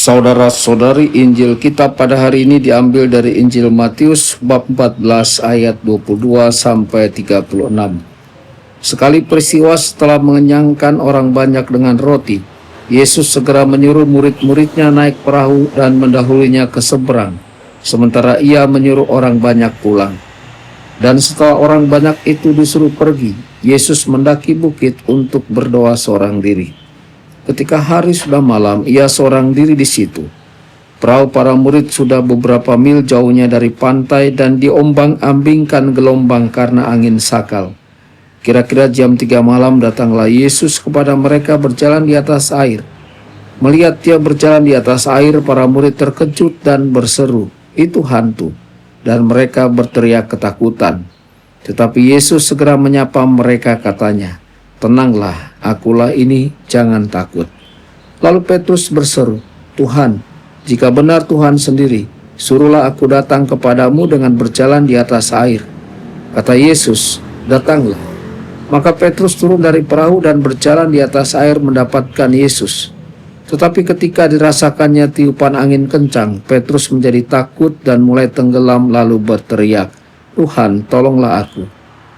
Saudara-saudari, Injil kita pada hari ini diambil dari Injil Matius bab 14 ayat 22 sampai 36. Sekali peristiwa setelah mengenyangkan orang banyak dengan roti, Yesus segera menyuruh murid-muridnya naik perahu dan mendahulunya ke seberang, sementara ia menyuruh orang banyak pulang. Dan setelah orang banyak itu disuruh pergi, Yesus mendaki bukit untuk berdoa seorang diri. Ketika hari sudah malam, ia seorang diri di situ. Perahu para murid sudah beberapa mil jauhnya dari pantai dan diombang-ambingkan gelombang karena angin sakal. Kira-kira jam 3 malam datanglah Yesus kepada mereka berjalan di atas air. Melihat dia berjalan di atas air, para murid terkejut dan berseru, "Itu hantu!" Dan mereka berteriak ketakutan. Tetapi Yesus segera menyapa mereka, katanya, "Tenanglah, akulah ini, jangan takut." Lalu Petrus berseru, "Tuhan, jika benar Tuhan sendiri, suruhlah aku datang kepadamu dengan berjalan di atas air." Kata Yesus, "Datanglah." Maka Petrus turun dari perahu dan berjalan di atas air mendapatkan Yesus. Tetapi ketika dirasakannya tiupan angin kencang, Petrus menjadi takut dan mulai tenggelam lalu berteriak, "Tuhan, tolonglah aku."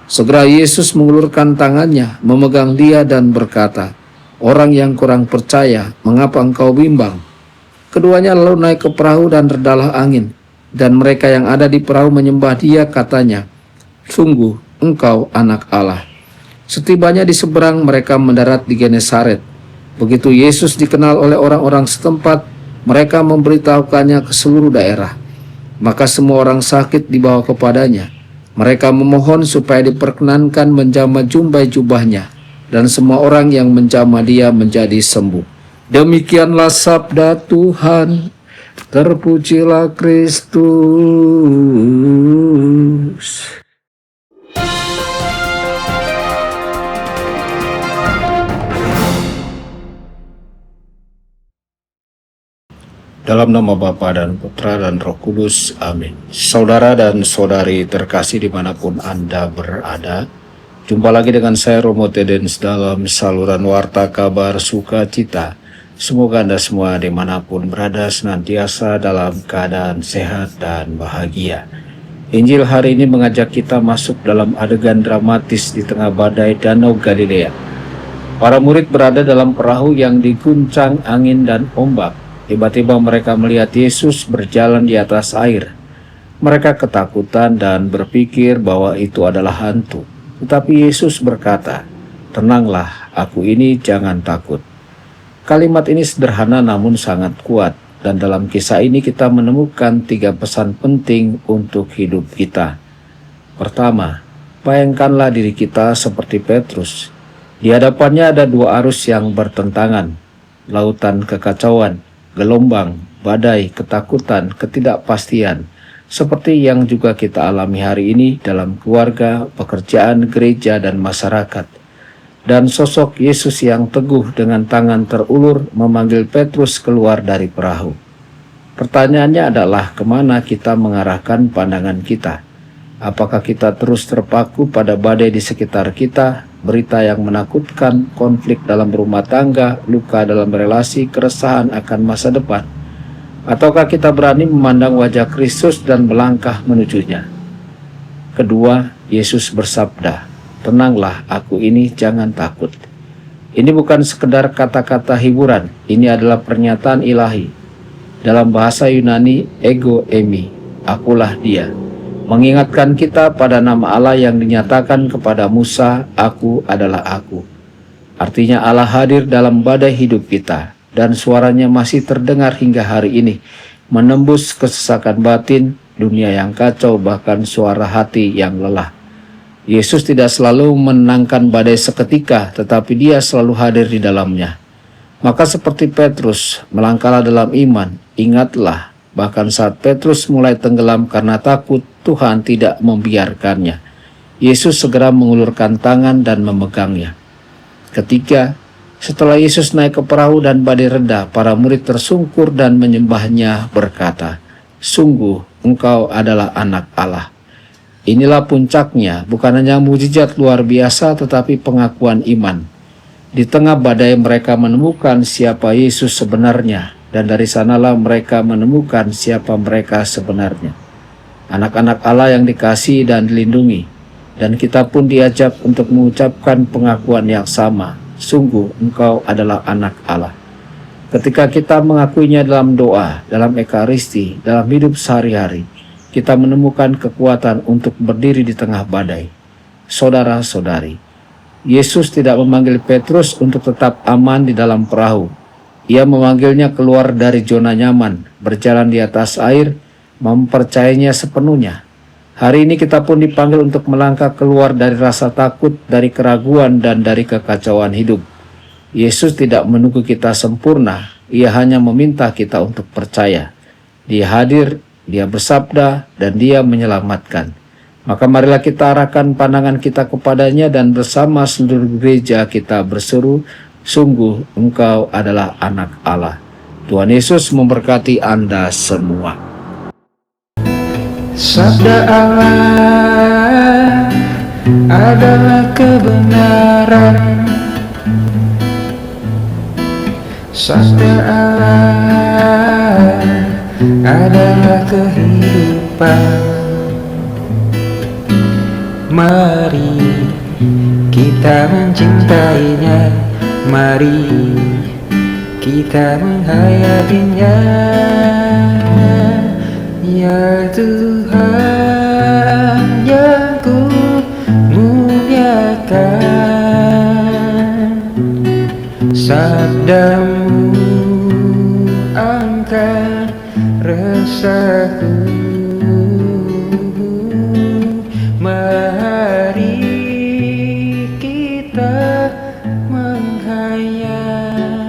Segera Yesus mengulurkan tangannya, memegang dia dan berkata, "Orang yang kurang percaya, mengapa engkau bimbang?" Keduanya lalu naik ke perahu dan redalah angin, dan mereka yang ada di perahu menyembah dia, katanya, "Sungguh, engkau anak Allah." Setibanya di seberang, mereka mendarat di Genesaret. Begitu Yesus dikenal oleh orang-orang setempat, mereka memberitahukannya ke seluruh daerah. Maka semua orang sakit dibawa kepadanya. Mereka memohon supaya diperkenankan menjamah jumbai jubahnya, dan semua orang yang menjamah dia menjadi sembuh. Demikianlah sabda Tuhan. Terpujilah Kristus. Dalam nama Bapa dan Putra dan Roh Kudus, amin. Saudara dan saudari terkasih dimanapun Anda berada, jumpa lagi dengan saya Romo Tedens dalam saluran Warta Kabar Sukacita. Semoga Anda semua dimanapun berada senantiasa dalam keadaan sehat dan bahagia. Injil hari ini mengajak kita masuk dalam adegan dramatis di tengah badai Danau Galilea. Para murid berada dalam perahu yang diguncang angin dan ombak. Tiba-tiba mereka melihat Yesus berjalan di atas air. Mereka ketakutan dan berpikir bahwa itu adalah hantu. Tetapi Yesus berkata, "Tenanglah, aku ini, jangan takut." Kalimat ini sederhana namun sangat kuat. Dan dalam kisah ini kita menemukan 3 pesan penting untuk hidup kita. Pertama, bayangkanlah diri kita seperti Petrus. Di hadapannya ada 2 arus yang bertentangan. Lautan kekacauan, gelombang, badai, ketakutan, ketidakpastian, seperti yang juga kita alami hari ini dalam keluarga, pekerjaan, gereja, dan masyarakat. Dan sosok Yesus yang teguh dengan tangan terulur memanggil Petrus keluar dari perahu. Pertanyaannya adalah, kemana kita mengarahkan pandangan kita? Apakah kita terus terpaku pada badai di sekitar kita, berita yang menakutkan, konflik dalam rumah tangga, luka dalam relasi, keresahan akan masa depan? Ataukah kita berani memandang wajah Kristus dan melangkah menujunya? Kedua, Yesus bersabda, "Tenanglah, aku ini, jangan takut." Ini bukan sekedar kata-kata hiburan, ini adalah pernyataan ilahi. Dalam bahasa Yunani, ego emi, akulah dia. Mengingatkan kita pada nama Allah yang dinyatakan kepada Musa, "Aku adalah aku." Artinya Allah hadir dalam badai hidup kita, dan suaranya masih terdengar hingga hari ini, menembus kesesakan batin, dunia yang kacau, bahkan suara hati yang lelah. Yesus tidak selalu menenangkan badai seketika, tetapi dia selalu hadir di dalamnya. Maka seperti Petrus, melangkahlah dalam iman, ingatlah, bahkan saat Petrus mulai tenggelam karena takut, Tuhan tidak membiarkannya. Yesus segera mengulurkan tangan dan memegangnya. Ketiga, setelah Yesus naik ke perahu dan badai reda, para murid tersungkur dan menyembahnya berkata, "Sungguh, engkau adalah anak Allah." Inilah puncaknya, bukan hanya mukjizat luar biasa tetapi pengakuan iman. Di tengah badai mereka menemukan siapa Yesus sebenarnya, dan dari sanalah mereka menemukan siapa mereka sebenarnya. Anak-anak Allah yang dikasihi dan dilindungi, dan kita pun diajak untuk mengucapkan pengakuan yang sama, sungguh engkau adalah anak Allah. Ketika kita mengakuinya dalam doa, dalam ekaristi, dalam hidup sehari-hari, kita menemukan kekuatan untuk berdiri di tengah badai. Saudara-saudari, Yesus tidak memanggil Petrus untuk tetap aman di dalam perahu. Ia memanggilnya keluar dari zona nyaman, berjalan di atas air, mempercayainya sepenuhnya. Hari ini kita pun dipanggil untuk melangkah keluar dari rasa takut, dari keraguan, dan dari kekacauan hidup. Yesus tidak menunggu kita sempurna, Ia hanya meminta kita untuk percaya. Dia hadir, Dia bersabda, dan Dia menyelamatkan. Maka marilah kita arahkan pandangan kita kepadanya dan bersama seluruh gereja kita berseru, sungguh engkau adalah anak Allah. Tuhan Yesus memberkati Anda semua. Sabda Allah adalah kebenaran. Sabda Allah adalah kehidupan. Mari kita mencintainya, mari kita menghayatinya. Ya Tuhan yang ku muliakan, sabdamu angkat resahku. Mari kita menghayati